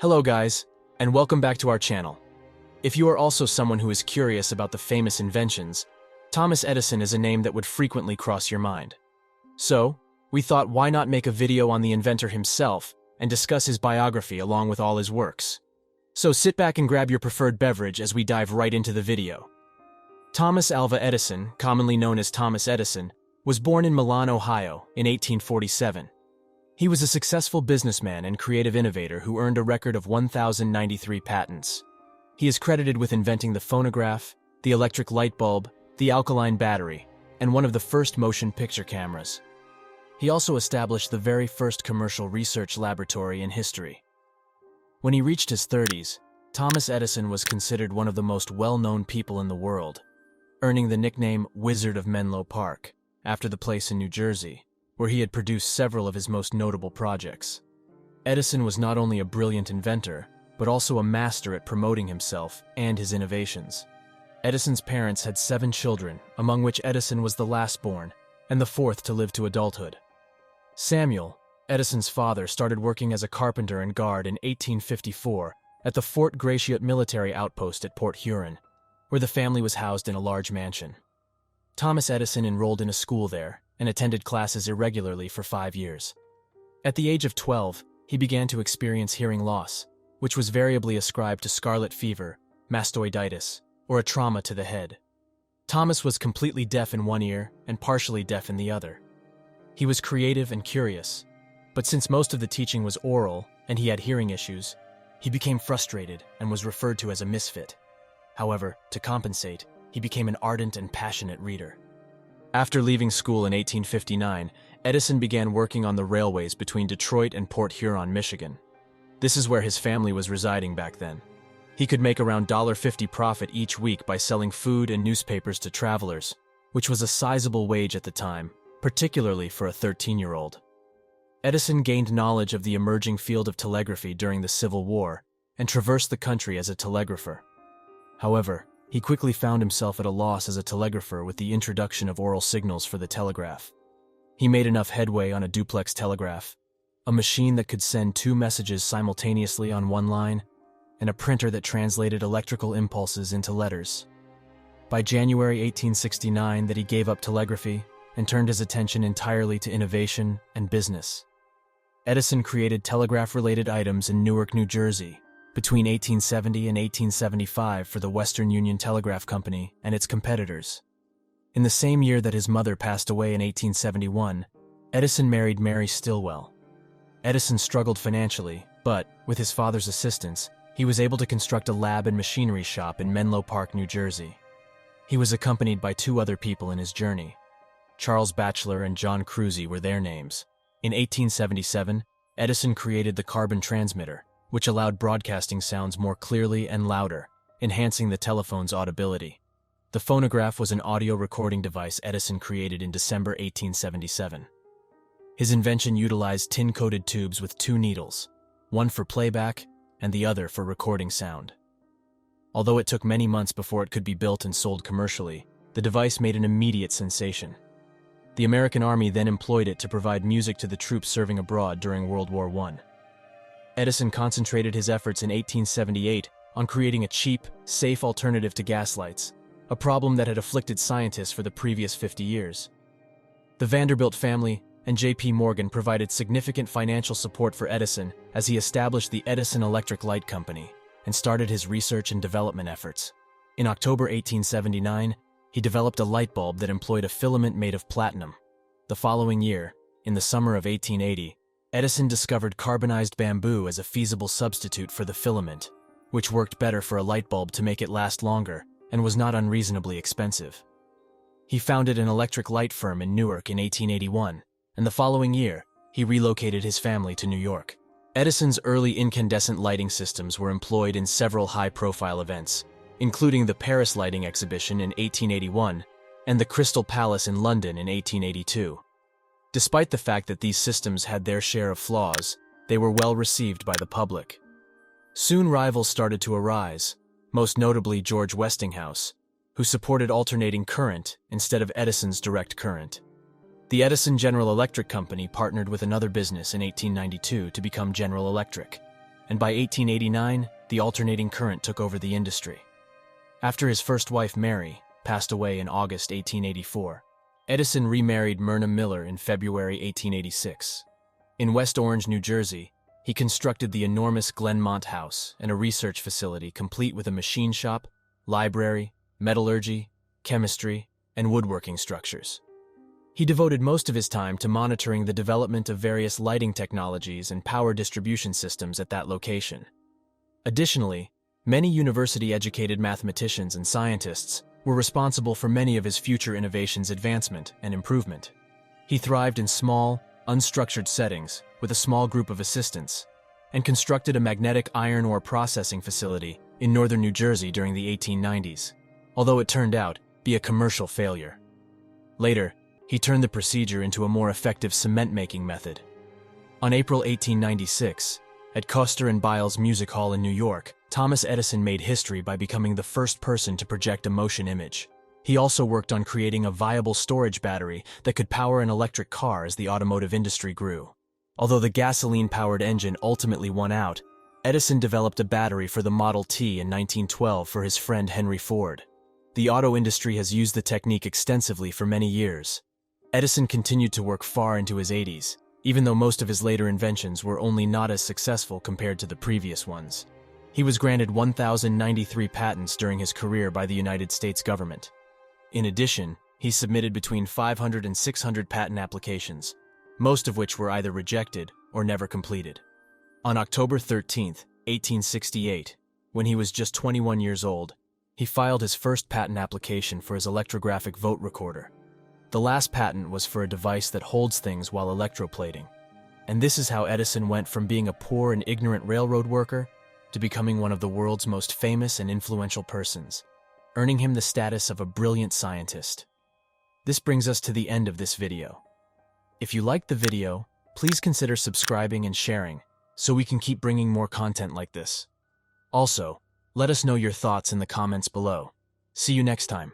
Hello guys, and welcome back to our channel. If you are also someone who is curious about the famous inventions, Thomas Edison is a name that would frequently cross your mind. So, we thought why not make a video on the inventor himself and discuss his biography along with all his works. So sit back and grab your preferred beverage as we dive right into the video. Thomas Alva Edison, commonly known as Thomas Edison, was born in Milan, Ohio in 1847. He was a successful businessman and creative innovator who earned a record of 1,093 patents. He is credited with inventing the phonograph, the electric light bulb, the alkaline battery, and one of the first motion picture cameras. He also established the very first commercial research laboratory in history. When he reached his 30s, Thomas Edison was considered one of the most well-known people in the world, earning the nickname Wizard of Menlo Park, after the place in New Jersey, where he had produced several of his most notable projects. Edison was not only a brilliant inventor, but also a master at promoting himself and his innovations. Edison's parents had 7 children, among which Edison was the last born, and the 4th to live to adulthood. Samuel, Edison's father, started working as a carpenter and guard in 1854 at the Fort Gratiot military outpost at Port Huron, where the family was housed in a large mansion. Thomas Edison enrolled in a school there and attended classes irregularly for 5 years. At the age of 12, he began to experience hearing loss, which was variably ascribed to scarlet fever, mastoiditis, or a trauma to the head. Thomas was completely deaf in one ear and partially deaf in the other. He was creative and curious, but since most of the teaching was oral and he had hearing issues, he became frustrated and was referred to as a misfit. However, to compensate, he became an ardent and passionate reader. After leaving school in 1859, Edison began working on the railways between Detroit and Port Huron, Michigan. This is where his family was residing back then. He could make around $1.50 profit each week by selling food and newspapers to travelers, which was a sizable wage at the time, particularly for a 13-year-old. Edison gained knowledge of the emerging field of telegraphy during the Civil War and traversed the country as a telegrapher. However, he quickly found himself at a loss as a telegrapher with the introduction of oral signals for the telegraph. He made enough headway on a duplex telegraph, a machine that could send 2 messages simultaneously on one line, and a printer that translated electrical impulses into letters. By January 1869, that he gave up telegraphy and turned his attention entirely to innovation and business. Edison created telegraph-related items in Newark, New Jersey, between 1870 and 1875 for the Western Union Telegraph Company and its competitors. In the same year that his mother passed away in 1871, Edison married Mary Stilwell. Edison struggled financially, but, with his father's assistance, he was able to construct a lab and machinery shop in Menlo Park, New Jersey. He was accompanied by 2 other people in his journey. Charles Batchelor and John Cruzy were their names. In 1877, Edison created the carbon transmitter, which allowed broadcasting sounds more clearly and louder, enhancing the telephone's audibility. The phonograph was an audio recording device Edison created in December 1877. His invention utilized tin-coated tubes with 2 needles, one for playback and the other for recording sound. Although it took many months before it could be built and sold commercially, the device made an immediate sensation. The American Army then employed it to provide music to the troops serving abroad during World War I. Edison concentrated his efforts in 1878 on creating a cheap, safe alternative to gaslights, a problem that had afflicted scientists for the previous 50 years. The Vanderbilt family and J.P. Morgan provided significant financial support for Edison as he established the Edison Electric Light Company and started his research and development efforts. In October 1879, he developed a light bulb that employed a filament made of platinum. The following year, in the summer of 1880, Edison discovered carbonized bamboo as a feasible substitute for the filament, which worked better for a light bulb to make it last longer and was not unreasonably expensive. He founded an electric light firm in Newark in 1881, and the following year, he relocated his family to New York. Edison's early incandescent lighting systems were employed in several high-profile events, including the Paris Lighting Exhibition in 1881 and the Crystal Palace in London in 1882. Despite the fact that these systems had their share of flaws, they were well received by the public. Soon rivals started to arise, most notably George Westinghouse, who supported alternating current instead of Edison's direct current. The Edison General Electric Company partnered with another business in 1892 to become General Electric. and by 1889, the alternating current took over the industry. After his first wife, Mary, passed away in August 1884, Edison remarried Myrna Miller in February 1886. In West Orange, New Jersey, he constructed the enormous Glenmont House and a research facility complete with a machine shop, library, metallurgy, chemistry, and woodworking structures. He devoted most of his time to monitoring the development of various lighting technologies and power distribution systems at that location. Additionally, many university-educated mathematicians and scientists were responsible for many of his future innovations' advancement and improvement. He thrived in small, unstructured settings with a small group of assistants, and constructed a magnetic iron ore processing facility in northern New Jersey during the 1890s, although it turned out to be a commercial failure. Later, he turned the procedure into a more effective cement-making method. On April 1896, at Custer and Biles Music Hall in New York, Thomas Edison made history by becoming the first person to project a motion image. He also worked on creating a viable storage battery that could power an electric car as the automotive industry grew. Although the gasoline-powered engine ultimately won out, Edison developed a battery for the Model T in 1912 for his friend Henry Ford. The auto industry has used the technique extensively for many years. Edison continued to work far into his 80s, even though most of his later inventions were only not as successful compared to the previous ones. He was granted 1,093 patents during his career by the United States government. In addition, he submitted between 500 and 600 patent applications, most of which were either rejected or never completed. On October 13, 1868, when he was just 21 years old, he filed his first patent application for his electrographic vote recorder. The last patent was for a device that holds things while electroplating. And this is how Edison went from being a poor and ignorant railroad worker to becoming one of the world's most famous and influential persons, earning him the status of a brilliant scientist. This brings us to the end of this video. If you liked the video, please consider subscribing and sharing so we can keep bringing more content like this. Also, let us know your thoughts in the comments below. See you next time.